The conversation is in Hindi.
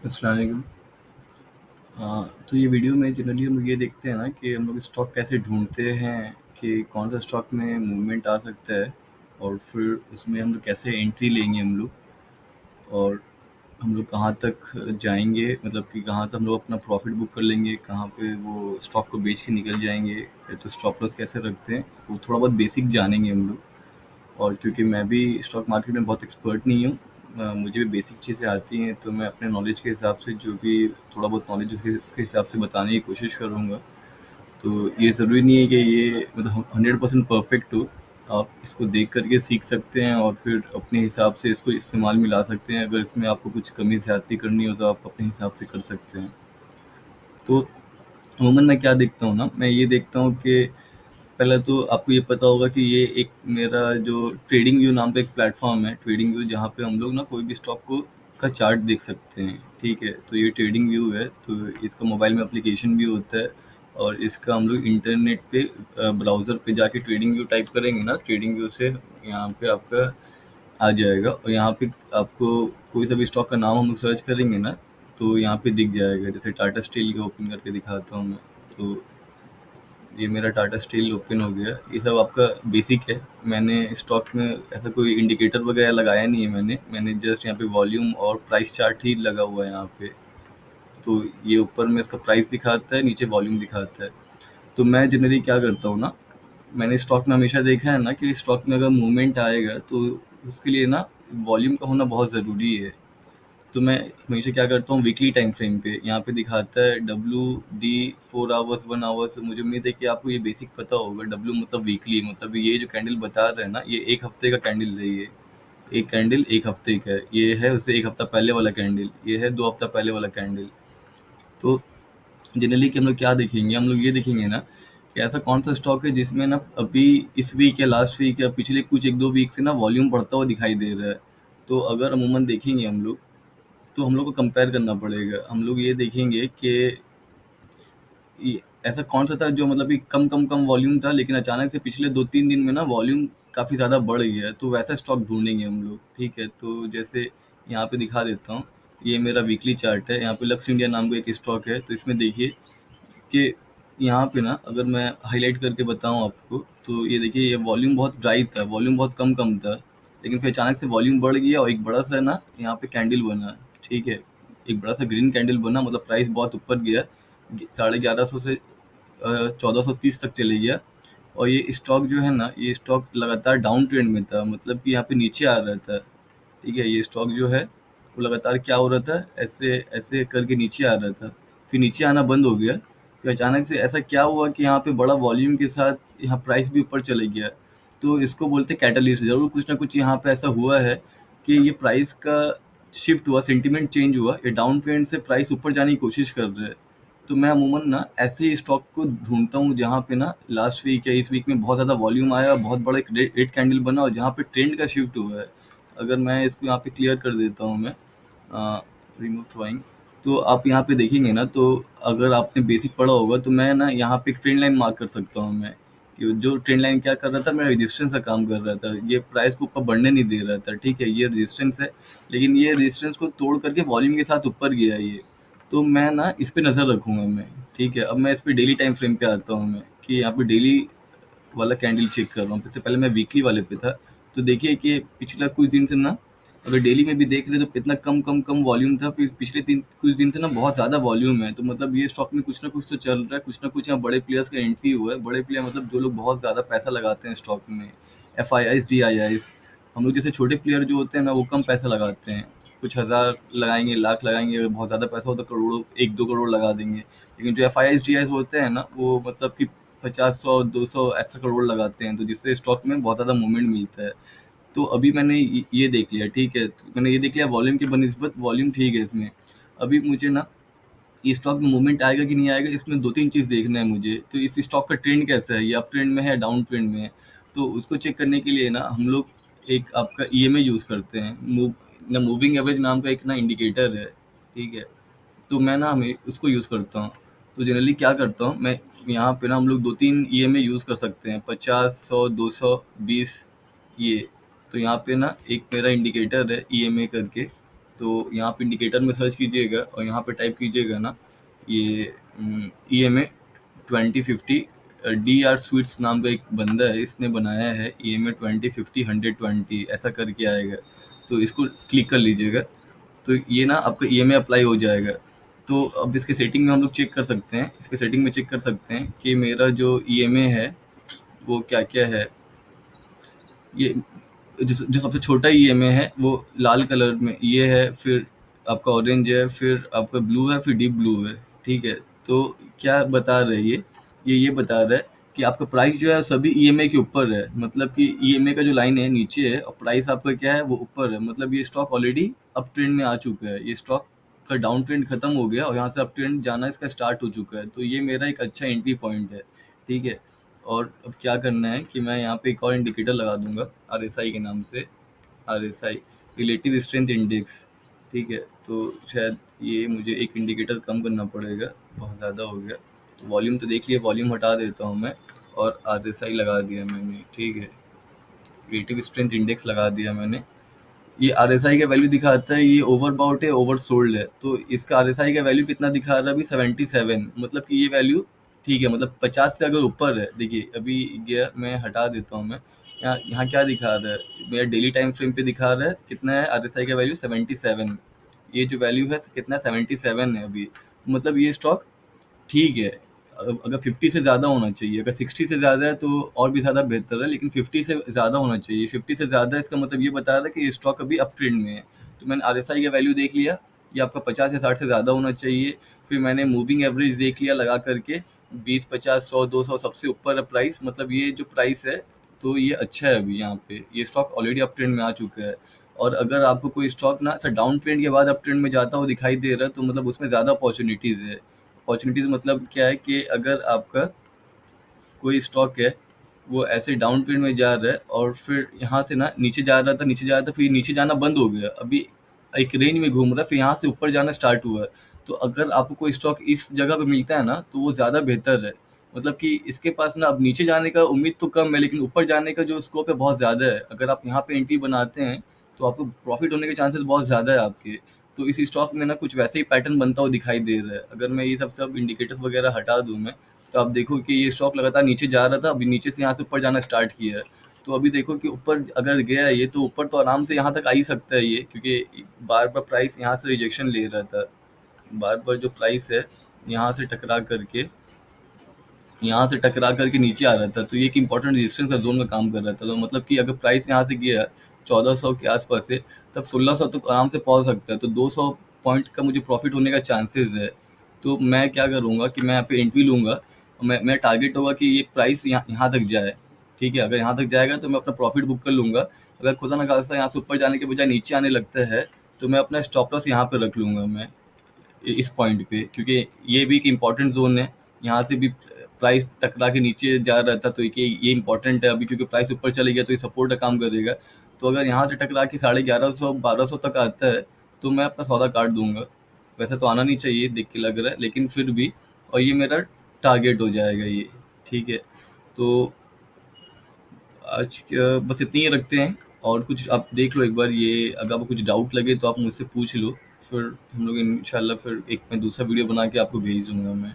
अस्सलाम वालेकुम। तो ये वीडियो में जनरली हम लोग ये देखते हैं ना कि हम लोग स्टॉक कैसे ढूँढते हैं कि कौन सा स्टॉक में मूवमेंट आ सकता है और फिर उसमें हम लोग कैसे एंट्री लेंगे हम लोग, और हम लोग कहाँ तक जाएँगे, मतलब कि कहाँ तक हम लोग अपना प्रॉफ़िट बुक कर लेंगे, कहाँ पे वो स्टॉक को बेच के निकल जाएँगे, या तो स्टॉप लॉस कैसे रखते हैं, वो थोड़ा बहुत बेसिक जानेंगे हम लोग। और क्योंकि मैं भी स्टॉक मार्केट में बहुत एक्सपर्ट नहीं हूँ, मुझे भी बेसिक चीज़ें आती हैं, तो मैं अपने नॉलेज के हिसाब से जो भी थोड़ा बहुत नॉलेज उसके हिसाब से बताने की कोशिश करूँगा। तो ये ज़रूरी नहीं है कि ये मतलब 100% परफेक्ट हो। आप इसको देख कर के सीख सकते हैं और फिर अपने हिसाब से इसको इस्तेमाल में ला सकते हैं। अगर इसमें आपको कुछ कमी ज़्यादती करनी हो तो आप अपने हिसाब से कर सकते हैं। तो अमूमन मैं क्या देखता हूँ ना, मैं ये देखता हूँ कि पहले तो आपको ये पता होगा कि ये एक मेरा जो ट्रेडिंग व्यू नाम का एक प्लेटफॉर्म है, ट्रेडिंग व्यू, जहाँ पे हम लोग ना कोई भी स्टॉक को का चार्ट देख सकते हैं। ठीक है, तो ये ट्रेडिंग व्यू है, तो इसका मोबाइल में एप्लीकेशन भी होता है, और इसका हम लोग इंटरनेट पे ब्राउज़र पे जाके ट्रेडिंग व्यू टाइप करेंगे ना, ट्रेडिंग व्यू से यहाँ पे आपका आ जाएगा, और यहाँ पे आपको कोई सा भी स्टॉक का नाम हम लोग सर्च करेंगे ना, तो यहाँ पे दिख जाएगा। जैसे टाटा स्टील का ओपन करके दिखाता हूँ मैं, तो ये मेरा टाटा स्टील ओपन हो गया। ये सब आपका बेसिक है। मैंने स्टॉक में ऐसा कोई इंडिकेटर वगैरह लगाया नहीं है, मैंने जस्ट यहाँ पे वॉल्यूम और प्राइस चार्ट ही लगा हुआ है यहाँ पे। तो ये ऊपर में इसका प्राइस दिखाता है, नीचे वॉल्यूम दिखाता है। तो मैं जनरली क्या करता हूँ ना, मैंने स्टॉक में हमेशा देखा है ना कि स्टॉक में अगर मूवमेंट आएगा तो उसके लिए ना वॉल्यूम का होना बहुत ज़रूरी है। तो मैं हमेशा क्या करता हूँ, वीकली टाइम फ्रेम पे यहाँ पे दिखाता है WD 4 आवर्स 1 आवर्स। मुझे उम्मीद है कि आपको ये बेसिक पता होगा। डब्ल्यू मतलब वीकली, मतलब ये जो कैंडल बता रहे हैं ना, ये एक हफ्ते का कैंडल है। ये एक कैंडल एक हफ्ते का है, ये है उससे एक हफ्ता पहले वाला कैंडल, ये है 2 हफ्ता पहले वाला कैंडल। तो जनरली कि हम लोग क्या देखेंगे, हम लोग ये देखेंगे ना कि ऐसा कौन सा स्टॉक है जिसमें ना अभी इस वीक या लास्ट वीक या पिछले कुछ 1-2 वीक से ना वॉल्यूम बढ़ता हुआ दिखाई दे रहा है। तो अगर अमूमन देखेंगे हम लोग, तो हम लोग को कंपेयर करना पड़ेगा। हम लोग ये देखेंगे कि ऐसा कौन सा था जो मतलब कि कम कम कम वॉल्यूम था, लेकिन अचानक से पिछले 2-3 दिन में ना वॉल्यूम काफ़ी ज़्यादा बढ़ गया है, तो वैसा स्टॉक ढूंढेंगे हम लोग। ठीक है, तो जैसे यहाँ पे दिखा देता हूँ, ये मेरा वीकली चार्ट है। यहाँ पे लक्स इंडिया नाम का एक स्टॉक है, तो इसमें देखिए कि यहाँ पे ना अगर मैं हाईलाइट करके बताऊँ आपको, तो ये देखिए, ये वॉल्यूम बहुत ड्राई था, वॉल्यूम बहुत कम कम था, लेकिन फिर अचानक से वॉल्यूम बढ़ गया और एक बड़ा सा ना यहाँ पे कैंडल बना। ठीक है, एक बड़ा सा ग्रीन कैंडल बना, मतलब प्राइस बहुत ऊपर गया, 1150 से 1430 तक चले गया। और ये स्टॉक जो है ना, ये स्टॉक लगातार डाउन ट्रेंड में था, मतलब कि यहाँ पे नीचे आ रहा था। ठीक है, ये स्टॉक जो है वो लगातार क्या हो रहा था, ऐसे ऐसे करके नीचे आ रहा था, फिर नीचे आना बंद हो गया। फिर अचानक से ऐसा क्या हुआ कि यहाँ पे बड़ा वॉल्यूम के साथ यहाँ प्राइस भी ऊपर चले गया। तो इसको बोलते हैं कैटलिस्ट। ज़रूर कुछ ना कुछ यहाँ पे ऐसा हुआ है कि ये प्राइस का शिफ्ट हुआ, सेंटिमेंट चेंज हुआ, ये डाउन ट्रेंड से प्राइस ऊपर जाने की कोशिश कर रहा है। तो मैं अमूमन ना ऐसे ही स्टॉक को ढूंढता हूँ जहाँ पे ना लास्ट वीक या इस वीक में बहुत ज़्यादा वॉल्यूम आया, बहुत बड़ा एक रेड कैंडल बना, और जहाँ पे ट्रेंड का शिफ्ट हुआ है। अगर मैं इसको यहाँ पे क्लियर कर देता हूँ मैं, रिमूव ड्राइंग, तो आप यहाँ पे देखेंगे ना, तो अगर आपने बेसिक पढ़ा होगा तो मैं ना यहाँ पे एक ट्रेंड लाइन मार्क कर सकता हूँ मैं, कि जो ट्रेंड लाइन क्या कर रहा था, मेरा रेजिस्टेंस का काम कर रहा था। ये प्राइस को ऊपर बढ़ने नहीं दे रहा था। ठीक है, ये रेजिस्टेंस है, लेकिन ये रेजिस्टेंस को तोड़ करके वॉल्यूम के साथ ऊपर गया ये। तो मैं ना इस पे नज़र रखूंगा मैं। ठीक है, अब मैं इस पे डेली टाइम फ्रेम पे आता हूँ मैं, कि यहाँ पे डेली वाला कैंडल चेक कर रहा हूँ। इससे पहले मैं वीकली वाले पे था। तो देखिए कि पिछला कुछ दिन से ना, अगर डेली में भी देख रहे तो इतना कम कम कम वॉल्यूम था, फिर पिछले तीन कुछ दिन से ना बहुत ज़्यादा वॉल्यूम है। तो मतलब ये स्टॉक में कुछ ना कुछ तो चल रहा है, कुछ ना कुछ यहाँ बड़े प्लेयर्स का एंट्री हुआ है। बड़े प्लेयर मतलब जो लोग बहुत ज़्यादा पैसा लगाते हैं स्टॉक में, FIIs DIIs। हम लोग जैसे छोटे प्लेयर जो होते हैं ना, वो कम पैसा लगाते हैं, कुछ हज़ार लगाएंगे, लाख लगाएंगे, अगर बहुत ज़्यादा पैसा हो तो करोड़ों, 1-2 करोड़ लगा देंगे। लेकिन जो FIIs DIIs होते हैं ना, वो मतलब कि 50, 100, 200 ऐसा करोड़ लगाते हैं, तो जिससे स्टॉक में बहुत ज़्यादा मूवमेंट मिलता है। तो अभी मैंने ये देख लिया। ठीक है, तो मैंने ये देख लिया वॉल्यूम की बनिस्बत वॉल्यूम ठीक है इसमें। अभी मुझे ना इस स्टॉक में मूवमेंट आएगा कि नहीं आएगा, इसमें 2-3 चीज़ देखना है मुझे। तो इस स्टॉक का ट्रेंड कैसा है, ये अप ट्रेंड में है, डाउन ट्रेंड में है। तो उसको चेक करने के लिए ना हम लोग एक आपका EMA यूज़ करते हैं, मूविंग एवरेज नाम का एक ना इंडिकेटर है। ठीक है, तो मैं ना हमें उसको यूज़ करता हूँ। तो जनरली क्या करता हूँ मैं, यहाँ पे ना हम लोग 2-3 EMA यूज़ कर सकते हैं, 50, 100, 200, 20, ये। तो यहाँ पे ना एक मेरा इंडिकेटर है EMA करके, तो यहाँ पे इंडिकेटर में सर्च कीजिएगा और यहाँ पे टाइप कीजिएगा ना ये EMA 2050। DR स्वीट्स नाम का एक बंदा है, इसने बनाया है EMA 2050 120 ऐसा करके आएगा। तो इसको क्लिक कर लीजिएगा, तो ये ना आपका EMA अप्लाई हो जाएगा। तो अब इसके सेटिंग में हम लोग चेक कर सकते हैं, इसके सेटिंग में चेक कर सकते हैं कि मेरा जो EMA है वो क्या क्या है। ये जो सबसे छोटा EMA है वो लाल कलर में ये है, फिर आपका ऑरेंज है, फिर आपका ब्लू है, फिर डीप ब्लू है। ठीक है, तो क्या बता रहा है ये बता रहा है कि आपका प्राइस जो है सभी EMA के ऊपर है। मतलब कि EMA का जो लाइन है नीचे है और प्राइस आपका क्या है वो ऊपर है। मतलब ये स्टॉक ऑलरेडी अप ट्रेंड में आ चुका है, ये स्टॉक का डाउन ट्रेंड खत्म हो गया और यहाँ से अप ट्रेंड जाना इसका स्टार्ट हो चुका है। तो ये मेरा एक अच्छा एंट्री पॉइंट है। ठीक है, और अब क्या करना है कि मैं यहाँ पे एक और इंडिकेटर लगा दूंगा RSI के नाम से, RSI रिलेटिव स्ट्रेंथ इंडेक्स। ठीक है, तो शायद ये मुझे एक इंडिकेटर कम करना पड़ेगा, बहुत ज़्यादा हो गया। तो वॉल्यूम तो देख लिया, वॉल्यूम हटा देता हूँ मैं और RSI लगा दिया मैंने। ठीक है, रिलेटिव स्ट्रेंथ इंडेक्स लगा दिया मैंने। ये RSI का वैल्यू दिखाता है, ये ओवरबाउट है, ओवर सोल्ड है। तो इसका RSI का वैल्यू कितना दिखा रहा है अभी 77। मतलब कि ये वैल्यू ठीक है, मतलब 50 से अगर ऊपर है। देखिए अभी गया, मैं हटा देता हूँ मैं। यहाँ यहाँ क्या दिखा रहा है, मेरा डेली टाइम फ्रेम पे दिखा रहा है कितना है RSI का वैल्यू 77। ये जो वैल्यू है कितना 77 है अभी। मतलब ये स्टॉक ठीक है। अगर 50 से ज़्यादा होना चाहिए, अगर 60 से ज़्यादा है तो और भी ज़्यादा बेहतर है, लेकिन 50 से ज़्यादा होना चाहिए। 50 से ज़्यादा इसका मतलब ये बता रहा है कि ये स्टॉक अभी अप ट्रेंड में है। तो मैंने RSI का वैल्यू देख लिया, ये आपका 50 या 60 से ज़्यादा होना चाहिए। फिर मैंने मूविंग एवरेज देख लिया लगा करके, 20, 50, 100, 200 सबसे ऊपर है प्राइस। मतलब ये जो प्राइस है तो ये अच्छा है अभी यहाँ पे, ये स्टॉक ऑलरेडी अप ट्रेंड में आ चुका है। और अगर आपको कोई स्टॉक ना सर डाउन ट्रेंड के बाद अप ट्रेंड में जाता हुआ दिखाई दे रहा है तो मतलब उसमें ज़्यादा अपॉर्चुनिटीज़ है। अपॉर्चुनिटीज़ मतलब क्या है कि अगर आपका कोई स्टॉक है वो ऐसे डाउन ट्रेंड में जा रहा है और फिर यहाँ से ना नीचे जा रहा था, फिर नीचे जाना बंद हो गया, अभी एक रेंज में घूम रहा है, फिर यहाँ से ऊपर जाना स्टार्ट हुआ है। तो अगर आपको कोई स्टॉक इस जगह पे मिलता है ना तो वो ज़्यादा बेहतर है। मतलब कि इसके पास ना अब नीचे जाने का उम्मीद तो कम है, लेकिन ऊपर जाने का जो स्कोप है बहुत ज़्यादा है। अगर आप यहाँ पे एंट्री बनाते हैं तो आपको प्रॉफिट होने के चांसेस बहुत ज़्यादा है आपके। तो इस स्टॉक में ना कुछ वैसे ही पैटर्न बनता हुआ दिखाई दे रहा है। अगर मैं ये सब इंडिकेटर्स वगैरह हटा दूँ मैं, तो आप देखो कि ये स्टॉक लगातार नीचे जा रहा था, अभी नीचे से यहाँ से ऊपर जाना स्टार्ट किया है। तो अभी देखो कि ऊपर अगर गया है ये, तो ऊपर तो आराम से यहाँ तक आ ही सकता है ये, क्योंकि बार बार प्राइस यहाँ से रिजेक्शन ले रहा था। बार बार जो प्राइस है यहाँ से टकरा करके नीचे आ रहा था, तो ये एक इंपॉर्टेंट रेजिस्टेंस का जोन में काम कर रहा था। तो मतलब कि अगर प्राइस यहाँ से गया 1400 के आसपास से, तब 1600 तक आराम से पहुँच सकता है। तो 200 पॉइंट का मुझे प्रॉफिट होने का चांसेस है। तो मैं क्या करूँगा कि मैं यहाँ पे एंट्री लूँगा। मैं टारगेट होगा कि ये प्राइस यहाँ तक जाए। ठीक है, अगर यहाँ तक जाएगा तो मैं अपना प्रॉफिट बुक कर लूँगा। अगर खुदा ना खास्ता यहाँ से ऊपर जाने के बजाय नीचे आने लगता है तो मैं अपना स्टॉप लॉस यहाँ पे रख लूँगा मैं इस पॉइंट पे, क्योंकि ये भी एक इम्पॉर्टेंट जोन है। यहाँ से भी प्राइस टकरा के नीचे जा रहा था, तो ये इम्पॉर्टेंट है अभी, क्योंकि प्राइस ऊपर चले गया तो ये सपोर्ट का काम करेगा। तो अगर यहाँ से टकरा के 1150 1200 तक आता है तो मैं अपना सौदा काट दूंगा। वैसे तो आना नहीं चाहिए देख के लग रहा है, लेकिन फिर भी, और ये मेरा टारगेट हो जाएगा ये। ठीक है, तो बस इतनी ही रखते हैं। और कुछ आप देख लो एक बार ये, अगर आपको कुछ डाउट लगे तो आप मुझसे पूछ लो। फिर हम लोग इंशाल्लाह फिर एक मैं दूसरा वीडियो बना के आपको भेज दूंगा मैं।